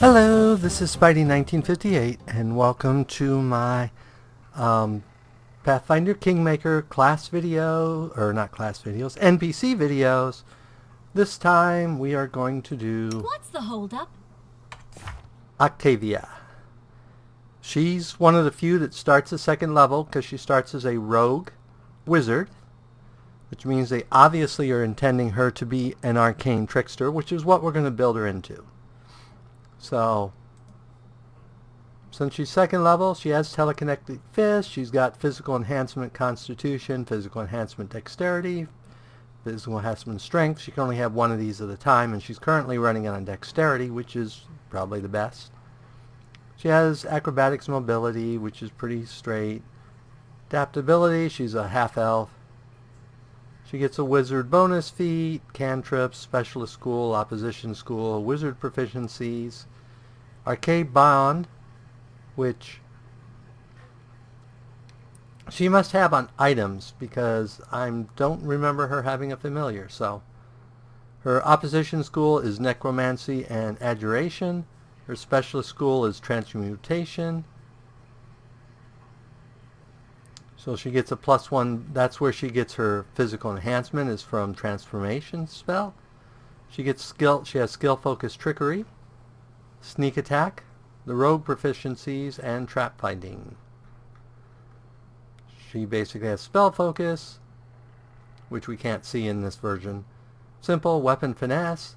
Hello, this is Spidey1958 and welcome to my Pathfinder Kingmaker class video, or not class videos, NPC videos. This time we are going to do What's the holdup? Octavia. She's one of the few that starts at second level because she starts as a rogue wizard, which means they obviously are intending her to be an arcane trickster, which is what we're going to build her into. So, since she's second level, she has telekinetic fist, she's got physical enhancement constitution, physical enhancement dexterity, physical enhancement strength. She can only have one of these at a time, and she's currently running on dexterity, which is probably the best. She has acrobatics mobility, which is pretty straight. Adaptability, she's a half-elf. She gets a wizard bonus feat, cantrips, specialist school, opposition school, wizard proficiencies, arcade bond, which she must have on items because I don't remember her having a familiar. So her opposition school is necromancy and adjuration. Her specialist school is transmutation. So she gets a +1. That's where she gets her physical enhancement, is from transformation spell. She gets skill. She has skill focus trickery, sneak attack, the rogue proficiencies, and trap finding. She basically has spell focus, which we can't see in this version. Simple weapon finesse.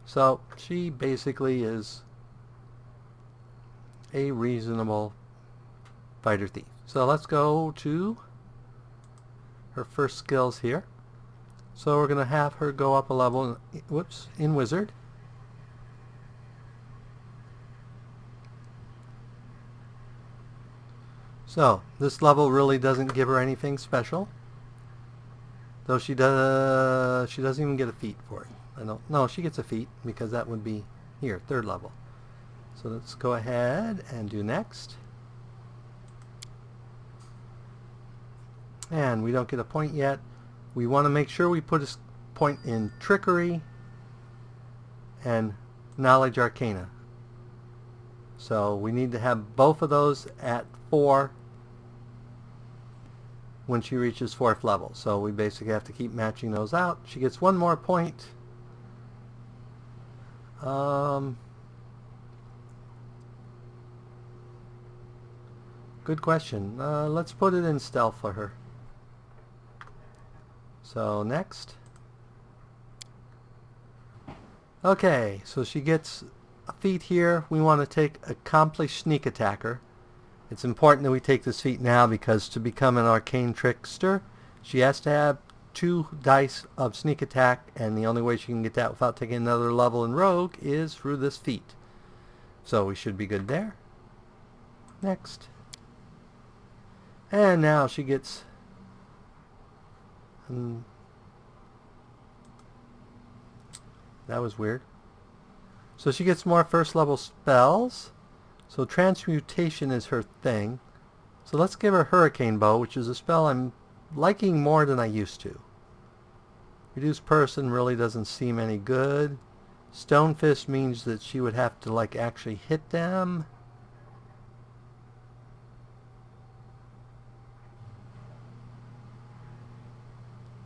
So she basically is a reasonable fighter thief. So let's go to her first skills here. So we're going to have her go up a level, in Wizard. So this level really doesn't give her anything special, though she doesn't even get a feat for it. No, she gets a feat because that would be here, third level. So let's go ahead and do next. And we don't get a point yet. We want to make sure we put a point in trickery and knowledge arcana. So we need to have both of those at 4 when she reaches 4th level. So we basically have to keep matching those out. She gets one more point. Good question. Let's put it in stealth for her. So next. Okay, so she gets a feat here. We want to take accomplished sneak attacker. It's important that we take this feat now because to become an arcane trickster, she has to have 2 dice of sneak attack, and the only way she can get that without taking another level in rogue is through this feat. So we should be good there. Next. And now she gets that was weird. So she gets more first level spells. So transmutation is her thing. So let's give her Hurricane Bow, which is a spell I'm liking more than I used to. Reduce person really doesn't seem any good. Stone Fist means that she would have to actually hit them.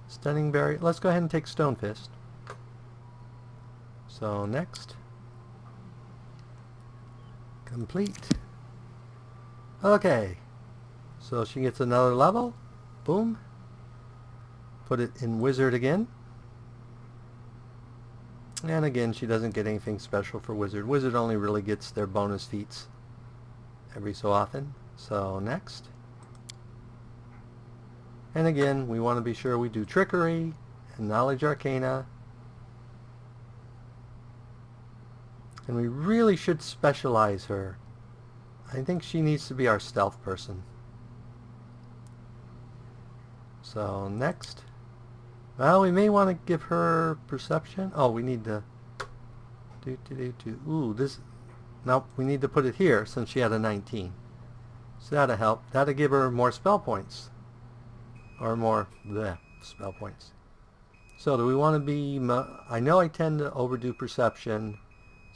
Stunning Barrier. Let's go ahead and take Stone Fist. So next. Complete. Okay. So she gets another level. Boom. Put it in Wizard again. And again, she doesn't get anything special for Wizard. Wizard only really gets their bonus feats every so often. So next. And again, we want to be sure we do trickery and knowledge arcana. And we really should specialize her. I think she needs to be our stealth person. So next. Well, we may want to give her perception. Oh, we need to ooh, this. Nope, we need to put it here since she had a 19. So that'll help. That'll give her more spell points. Or more spell points. So do we want to be... I know I tend to overdo perception.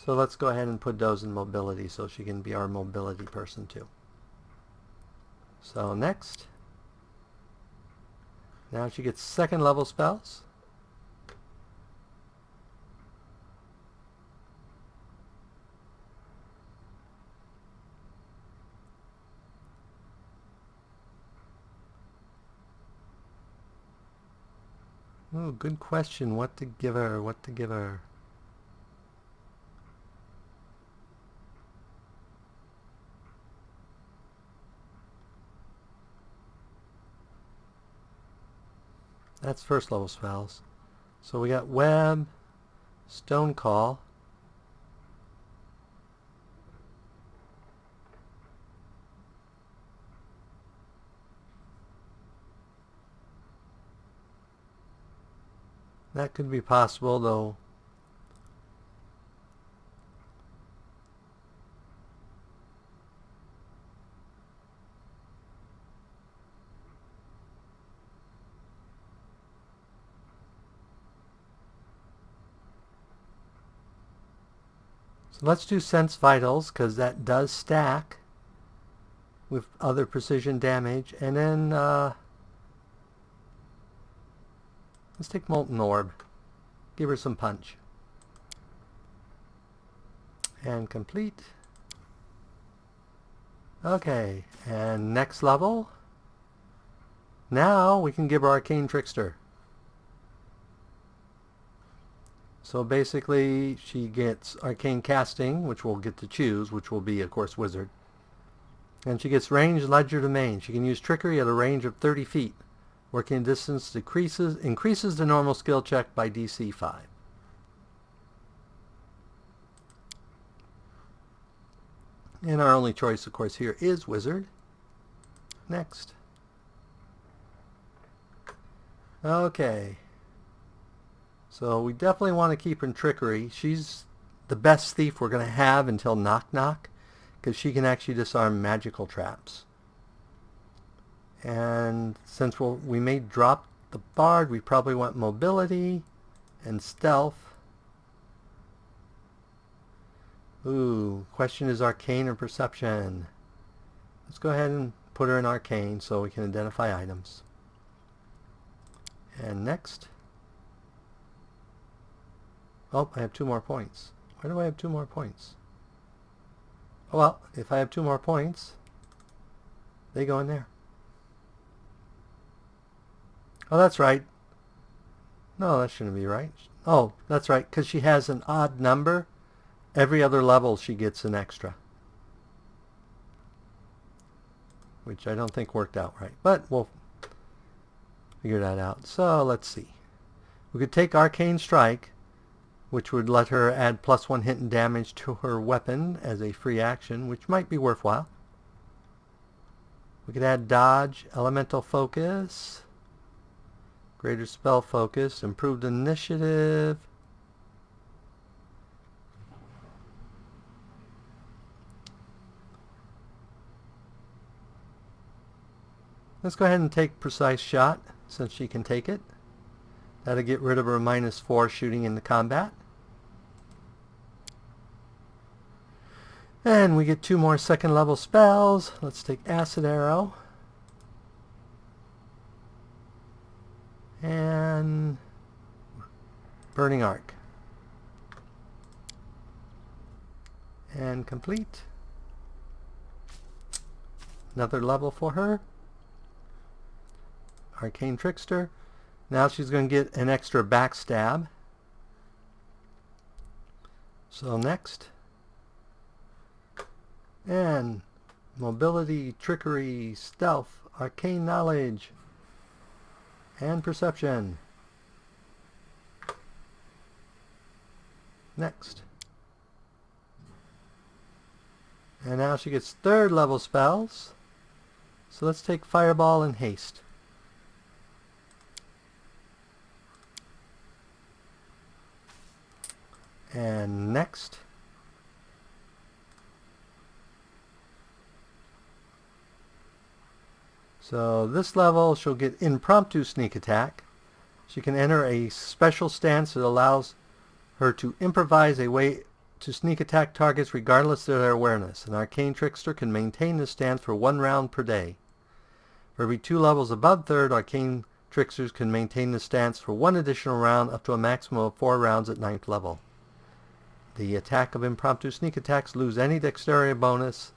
So let's go ahead and put those in mobility so she can be our mobility person too. So next. Now she gets second level spells. Oh, good question. What to give her? What to give her? That's first level spells. So we got Web, Stone Call. That could be possible, though. So let's do Sense Vitals, because that does stack with other precision damage. And then let's take Molten Orb. Give her some punch. And complete. Okay, and next level. Now we can give her Arcane Trickster. So basically she gets Arcane Casting, which we'll get to choose, which will be, of course, Wizard. And she gets Range Ledger Domain. She can use Trickery at a range of 30 feet. Working distance increases the normal skill check by DC 5. And our only choice, of course, here is Wizard. Next. Okay. So we definitely want to keep her in Trickery. She's the best thief we're going to have until Knock Knock, because she can actually disarm magical traps. And since we may drop the Bard, we probably want Mobility and Stealth. Ooh, question is Arcane or Perception? Let's go ahead and put her in Arcane so we can identify items. And next. Oh, I have 2 more points. Why do I have 2 more points? Oh, well, if I have 2 more points, they go in there. Oh, that's right. No, that shouldn't be right. Oh, that's right, because she has an odd number. Every other level she gets an extra. Which I don't think worked out right. But we'll figure that out. So let's see. We could take Arcane Strike, which would let her add +1 hit and damage to her weapon as a free action, which might be worthwhile. We could add Dodge, Elemental Focus, Greater Spell Focus, Improved Initiative. Let's go ahead and take Precise Shot, since she can take it. That'll get rid of her -4 shooting into combat. And we get 2 more second level spells. Let's take Acid Arrow. And Burning Arc. And complete. Another level for her. Arcane Trickster. Now she's going to get an extra backstab. So next. And Mobility, Trickery, Stealth, Arcane Knowledge, and Perception. Next. And now she gets 3rd level spells. So let's take Fireball and Haste. And next. So this level she'll get Impromptu Sneak Attack. She can enter a special stance that allows her to improvise a way to sneak attack targets regardless of their awareness. An arcane trickster can maintain this stance for 1 round per day. For every 2 levels above 3rd, arcane tricksters can maintain this stance for 1 additional round up to a maximum of 4 rounds at 9th level. The attack of impromptu sneak attacks lose any dexterity bonus,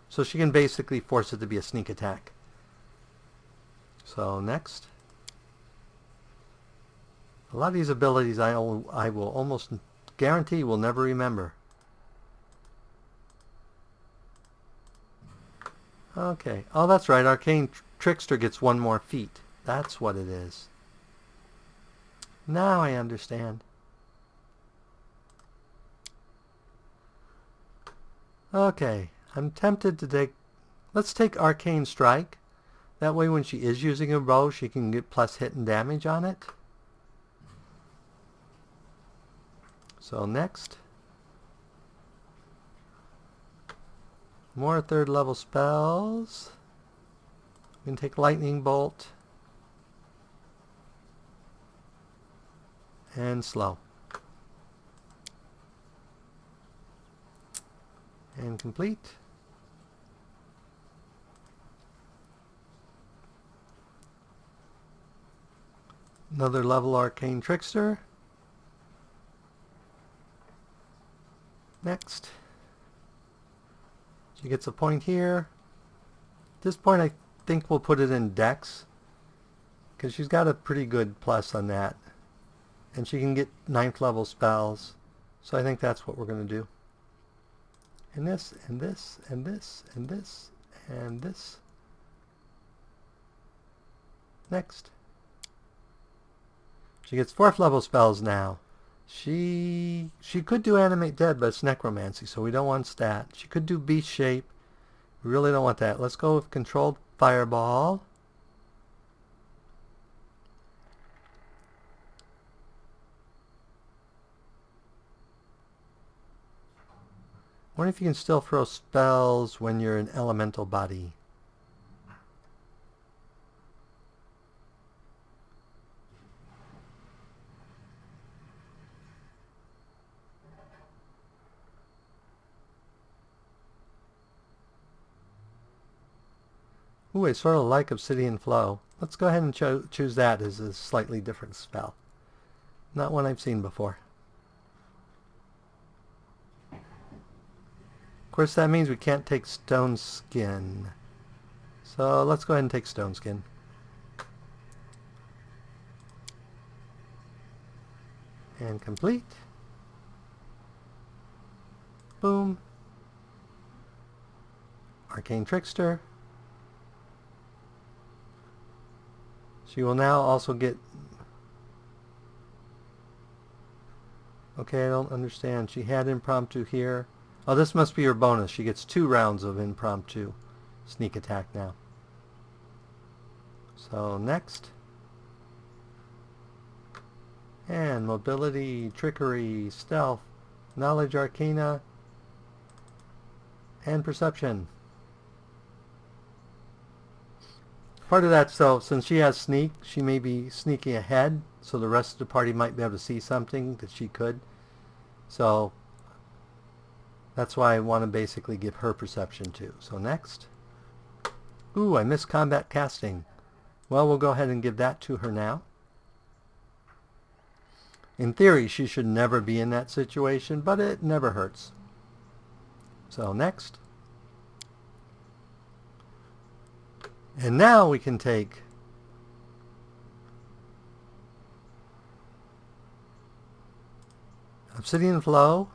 so she can basically force it to be a sneak attack. So next. A lot of these abilities I will almost guarantee will never remember. Okay. Oh, that's right. Arcane Trickster gets 1 more feat. That's what it is. Now I understand. Okay. I'm tempted to take... Let's take Arcane Strike. That way when she is using a bow, she can get plus hit and damage on it. So next. More 3rd level spells. We can take Lightning Bolt. And Slow. And complete. Another level Arcane Trickster. Next. She gets a point here. At this point I think we'll put it in Dex, because she's got a pretty good plus on that. And she can get 9th level spells. So I think that's what we're going to do. And this, and this, and this, and this, and this. Next. She gets 4th level spells now. She could do Animate Dead, but it's Necromancy, so we don't want stat. She could do Beast Shape. We really don't want that. Let's go with Controlled Fireball. I wonder if you can still throw spells when you're an elemental body. Ooh, I sort of like Obsidian Flow. Let's go ahead and choose that as a slightly different spell. Not one I've seen before. Of course, that means we can't take Stone Skin. So let's go ahead and take Stone Skin. And complete. Boom. Arcane Trickster. She will now also get... Okay, I don't understand. She had Impromptu here. Oh, this must be her bonus. She gets 2 rounds of Impromptu sneak attack now. So, next. And Mobility, Trickery, Stealth, Knowledge Arcana, and Perception. Part of that, so since she has Sneak, she may be sneaking ahead, so the rest of the party might be able to see something that she could. So that's why I want to basically give her Perception too. So next. Ooh, I missed Combat Casting. Well, we'll go ahead and give that to her now. In theory, she should never be in that situation, but it never hurts. So next. And now we can take Obsidian Flow,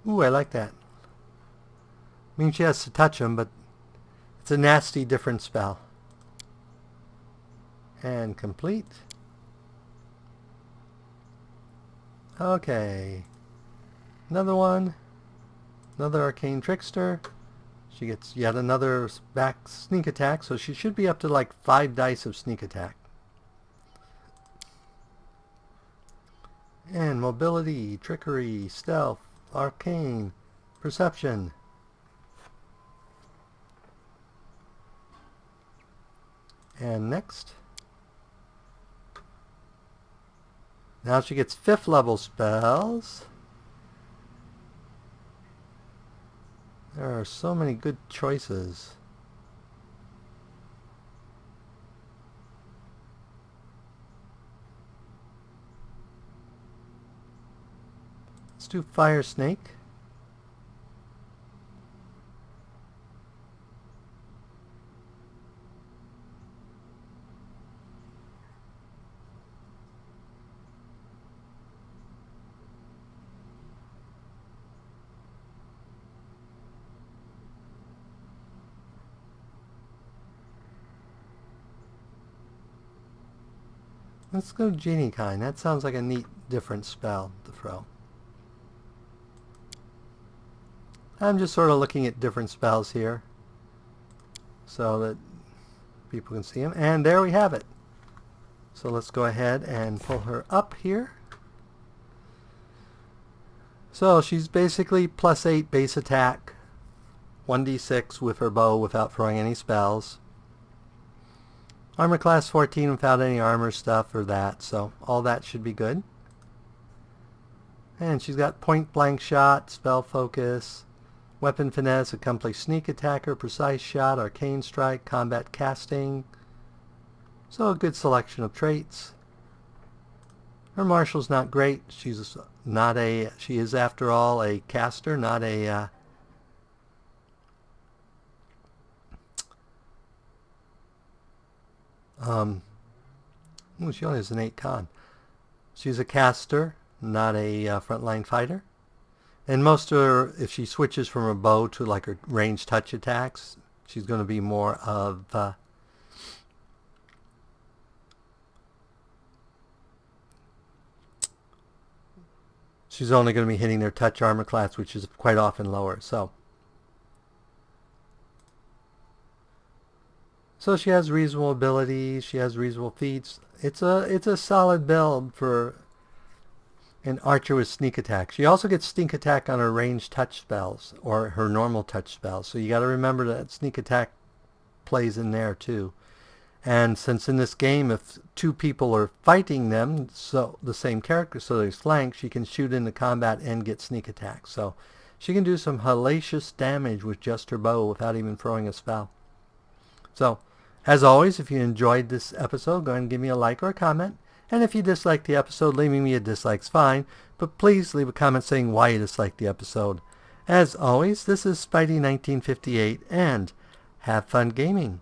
ooh, I like that. I mean, she has to touch them, but It's a nasty different spell. And complete. Okay. Another one. Another Arcane Trickster. She gets yet another back sneak attack, so she should be up to like 5 dice of sneak attack. And mobility, trickery, stealth, arcane, perception. And next. Now she gets 5th level spells. There are so many good choices. Let's do Fire Snake. Let's go Genie Kind. That sounds like a neat, different spell to throw. I'm just sort of looking at different spells here so that people can see them. And there we have it. So let's go ahead and pull her up here. So she's basically +8 base attack, 1d6 with her bow without throwing any spells. Armor class 14 without any armor stuff or that, so all that should be good. And she's got point blank shot, spell focus, weapon finesse, accomplished sneak attacker, precise shot, arcane strike, combat casting. So a good selection of traits. Her marshal's not great. She is after all a caster, not a she only has an 8 con. She's a caster, not a frontline fighter. And most of her, if she switches from her bow to like her ranged touch attacks, she's going to be more of she's only going to be hitting their touch armor class, which is quite often lower. So she has reasonable abilities, she has reasonable feats. It's a solid build for an archer with sneak attack. She also gets sneak attack on her ranged touch spells or her normal touch spells. So you got to remember that sneak attack plays in there too. And since in this game, if 2 people are fighting them, so the same character, so there's flank, she can shoot into combat and get sneak attack. So she can do some hellacious damage with just her bow without even throwing a spell. So, as always, if you enjoyed this episode, go ahead and give me a like or a comment. And if you disliked the episode, leaving me a dislike's fine. But please leave a comment saying why you disliked the episode. As always, this is Spidey1958, and have fun gaming.